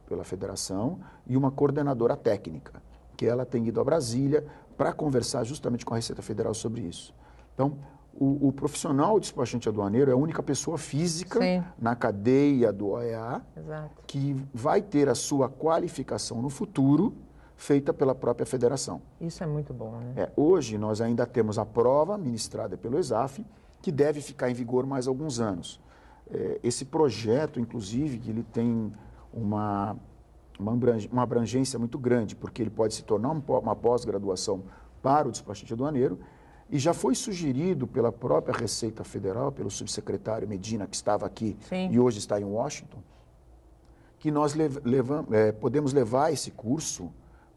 pela federação e uma coordenadora técnica, que ela tem ido a Brasília para conversar justamente com a Receita Federal sobre isso. Então, o profissional despachante aduaneiro é a única pessoa física na cadeia do OEA que vai ter a sua qualificação no futuro feita pela própria federação. Isso é muito bom, né? Hoje nós ainda temos a prova ministrada pelo ESAF, que deve ficar em vigor mais alguns anos. Esse projeto, inclusive, ele tem uma abrangência muito grande, porque ele pode se tornar uma pós-graduação para o despachante aduaneiro, e já foi sugerido pela própria Receita Federal, pelo subsecretário Medina, que estava aqui e hoje está em Washington, que nós podemos levar esse curso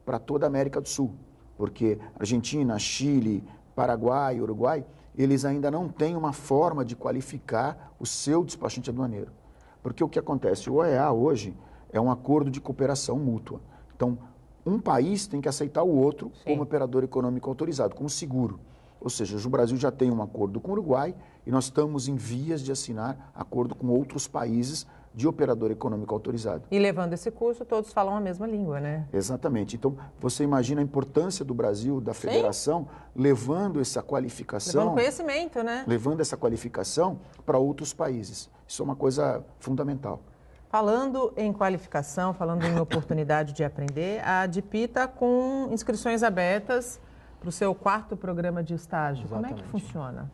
para toda a América do Sul, porque Argentina, Chile, Paraguai, Uruguai, eles ainda não têm uma forma de qualificar o seu despachante aduaneiro. Porque o que acontece? O OEA hoje é um acordo de cooperação mútua. Então, um país tem que aceitar o outro como operador econômico autorizado, como seguro. Ou seja, o Brasil já tem um acordo com o Uruguai e nós estamos em vias de assinar acordo com outros países de operador econômico autorizado. E levando esse curso, todos falam a mesma língua, né? Exatamente. Então, você imagina a importância do Brasil, da federação, levando essa qualificação... Levando conhecimento, né? Levando essa qualificação para outros países. Isso é uma coisa fundamental. Falando em qualificação, falando em oportunidade de aprender, a ADP está com inscrições abertas para o seu 4º programa de estágio. Exatamente. Como é que funciona?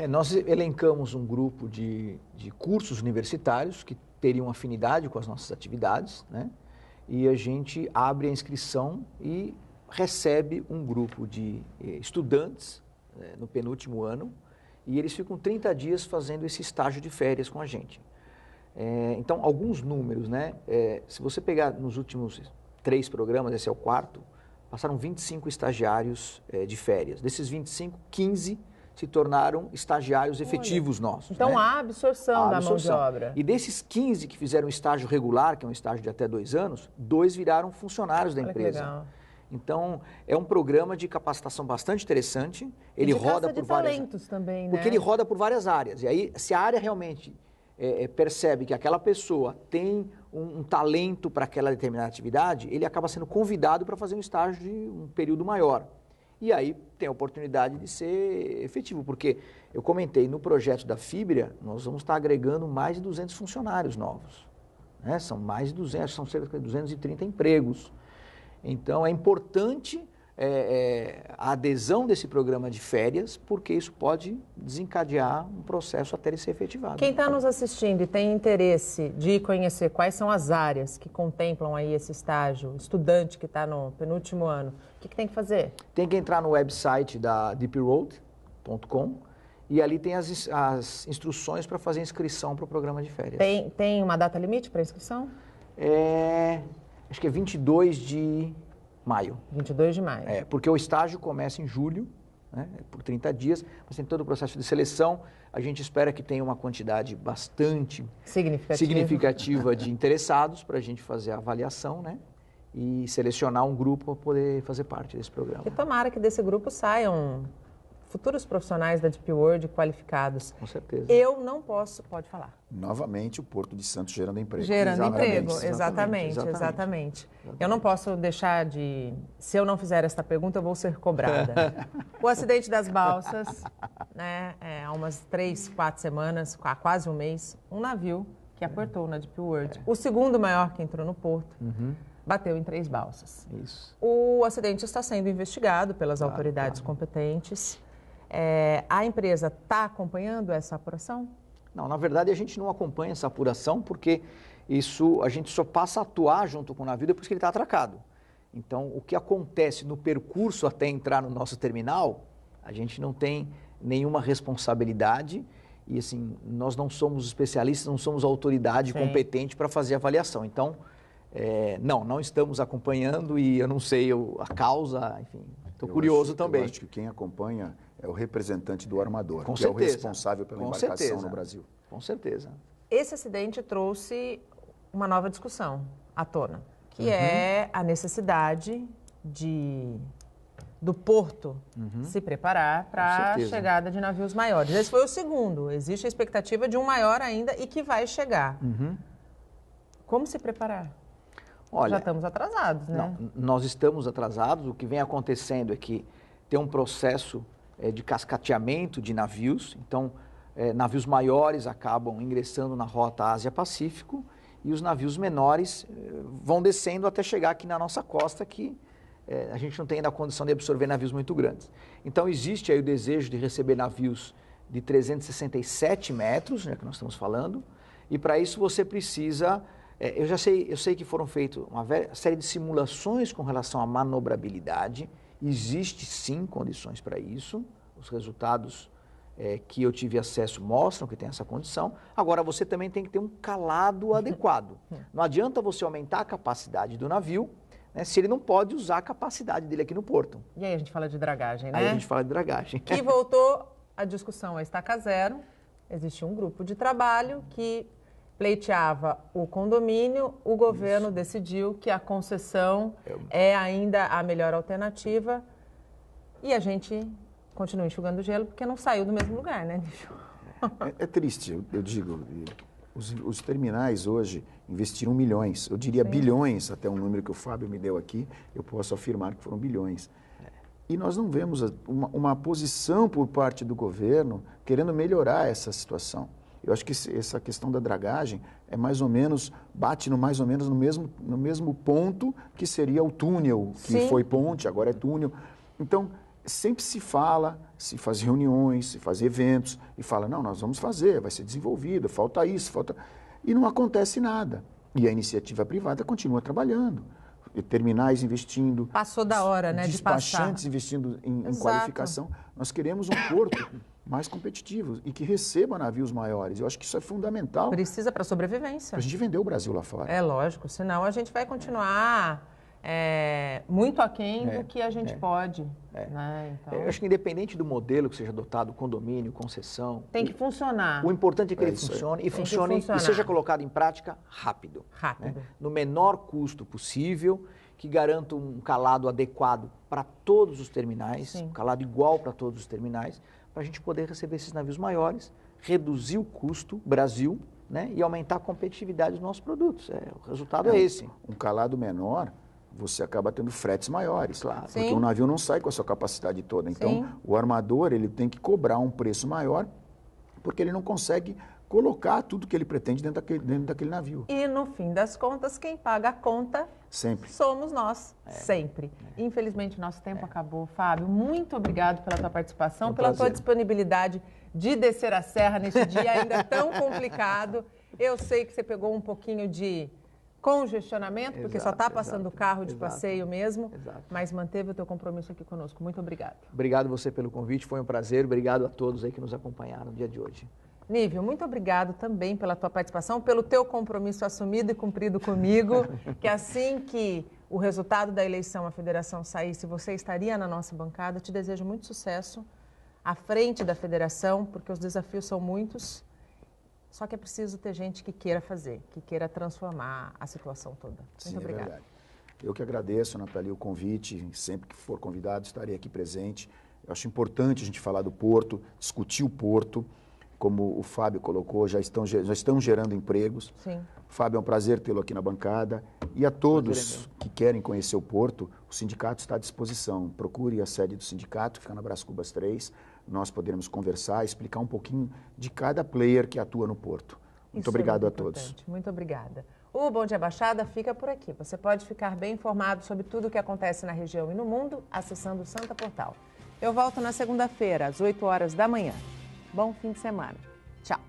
Nós elencamos um grupo de cursos universitários que teriam afinidade com as nossas atividades, né? E a gente abre a inscrição e recebe um grupo de estudantes no penúltimo ano e eles ficam 30 dias fazendo esse estágio de férias com a gente. Então, alguns números, né? Se você pegar nos últimos 3 programas, esse é o 4º, passaram 25 estagiários de férias. Desses 25, 15 se tornaram estagiários efetivos nossos. Então, né? há absorção da mão de obra. E desses 15 que fizeram estágio regular, que é um estágio de até 2 anos, 2 viraram funcionários da empresa. Legal. Então, é um programa de capacitação bastante interessante. Ele roda por várias talentos também, né? Porque ele roda por várias áreas. E aí, se a área realmente percebe que aquela pessoa tem um talento para aquela determinada atividade, ele acaba sendo convidado para fazer um estágio de um período maior. E aí tem a oportunidade de ser efetivo, porque eu comentei, no projeto da Fibria, nós vamos estar agregando mais de 200 funcionários novos. Né? São mais de 200, são cerca de 230 empregos. Então é importante a adesão desse programa de férias, porque isso pode desencadear um processo até ele ser efetivado. Quem está nos assistindo e tem interesse de conhecer quais são as áreas que contemplam aí esse estágio, estudante que está no penúltimo ano, o que tem que fazer? Tem que entrar no website da deeproad.com e ali tem as instruções para fazer inscrição para o programa de férias. Tem uma data limite para inscrição? Acho que é 22 de maio. 22 de maio. Porque o estágio começa em julho, né, por 30 dias, mas tem todo o processo de seleção. A gente espera que tenha uma quantidade bastante significativa de interessados para a gente fazer a avaliação, né, e selecionar um grupo para poder fazer parte desse programa. E tomara que desse grupo saiam futuros profissionais da DP World qualificados. Com certeza. Eu não posso... Pode falar. Novamente, o Porto de Santos gerando emprego. Gerando emprego, exatamente. Eu não posso deixar de... Se eu não fizer esta pergunta, eu vou ser cobrada. O acidente das balsas, né, há umas 3, 4 semanas, há quase um mês, um navio que apertou na DP World. O segundo maior que entrou no porto. Bateu em 3 balsas. Isso. O acidente está sendo investigado pelas autoridades competentes. A empresa está acompanhando essa apuração? Não, na verdade a gente não acompanha essa apuração porque a gente só passa a atuar junto com o navio depois que ele está atracado. Então, o que acontece no percurso até entrar no nosso terminal, a gente não tem nenhuma responsabilidade e assim, nós não somos especialistas, não somos autoridade competente para fazer a avaliação. Então, não estamos acompanhando e eu não sei a causa, enfim, estou curioso também. Eu acho que quem acompanha é o representante do armador, com que certeza. É o responsável pela embarcação no Brasil. Com certeza. Esse acidente trouxe uma nova discussão à tona, que é a necessidade do porto se preparar para a chegada de navios maiores. Esse foi o segundo. Existe a expectativa de um maior ainda e que vai chegar. Como se preparar? Olha, já estamos atrasados, né? Não, nós estamos atrasados. O que vem acontecendo é que tem um processo de cascateamento de navios. Então, navios maiores acabam ingressando na rota Ásia-Pacífico e os navios menores vão descendo até chegar aqui na nossa costa, que a gente não tem ainda a condição de absorver navios muito grandes. Então, existe aí o desejo de receber navios de 367 metros, né, que nós estamos falando, e para isso você precisa... eu sei que foram feitas uma série de simulações com relação à manobrabilidade. Existe sim condições para isso. Os resultados que eu tive acesso mostram que tem essa condição. Agora, você também tem que ter um calado adequado. Não adianta você aumentar a capacidade do navio, né, se ele não pode usar a capacidade dele aqui no porto. E aí a gente fala de dragagem, né? Aí a gente fala de dragagem. Que voltou a discussão à estaca zero. Existia um grupo de trabalho que pleiteava o condomínio, o governo decidiu que a concessão é ainda a melhor alternativa e a gente continua enxugando gelo porque não saiu do mesmo lugar, né, Nível? É triste, eu digo. Os terminais hoje investiram milhões, eu diria bilhões, até um número que o Fábio me deu aqui, eu posso afirmar que foram bilhões. E nós não vemos uma posição por parte do governo querendo melhorar essa situação. Eu acho que essa questão da dragagem bate mais ou menos no mesmo ponto que seria o túnel, que foi ponte, agora é túnel. Então, sempre se fala, se faz reuniões, se faz eventos, e fala, não, nós vamos fazer, vai ser desenvolvido, falta isso, falta... E não acontece nada. E a iniciativa privada continua trabalhando. Terminais investindo... Passou da hora, né, de passar. Despachantes investindo em qualificação. Nós queremos um porto mais competitivo e que receba navios maiores. Eu acho que isso é fundamental. Precisa para a sobrevivência. Para a gente vender o Brasil lá fora. É lógico, senão a gente vai continuar muito aquém do que a gente pode. Né? Então... Eu acho que independente do modelo que seja adotado, condomínio, concessão... Tem que funcionar. O importante é que ele funcione e seja colocado em prática rápido. Né? No menor custo possível, que garanta um calado adequado para todos os terminais, um calado igual para todos os terminais, para a gente poder receber esses navios maiores, reduzir o custo Brasil, né, e aumentar a competitividade dos nossos produtos. O resultado é esse. Um calado menor, você acaba tendo fretes maiores, claro, porque o navio não sai com a sua capacidade toda. Então, o armador ele tem que cobrar um preço maior, porque ele não consegue colocar tudo que ele pretende dentro daquele navio. E, no fim das contas, quem paga a conta somos nós, sempre. Infelizmente, nosso tempo acabou. Fábio, muito obrigado pela tua participação, pela tua disponibilidade de descer a serra nesse dia ainda tão complicado. Eu sei que você pegou um pouquinho de congestionamento, porque só está passando o carro de passeio mesmo, mas manteve o teu compromisso aqui conosco. Muito obrigado. Obrigado você pelo convite, foi um prazer. Obrigado a todos aí que nos acompanharam no dia de hoje. Nível, muito obrigado também pela tua participação, pelo teu compromisso assumido e cumprido comigo, que assim que o resultado da eleição à federação saísse, você estaria na nossa bancada. Te desejo muito sucesso à frente da federação, porque os desafios são muitos, só que é preciso ter gente que queira fazer, que queira transformar a situação toda. Muito obrigada. Verdade. Eu que agradeço, Nathalie, o convite, sempre que for convidado estarei aqui presente. Eu acho importante a gente falar do porto, discutir o porto. Como o Fábio colocou, já estão gerando empregos. Sim. Fábio, é um prazer tê-lo aqui na bancada. E a todos que querem conhecer o Porto, o sindicato está à disposição. Procure a sede do sindicato, que fica na Brás Cubas 3. Nós poderemos conversar, explicar um pouquinho de cada player que atua no Porto. Muito obrigado a todos. Muito obrigada. O Bom Dia Baixada fica por aqui. Você pode ficar bem informado sobre tudo o que acontece na região e no mundo acessando o Santa Portal. Eu volto na segunda-feira, às 8 horas da manhã. Bom fim de semana. Tchau.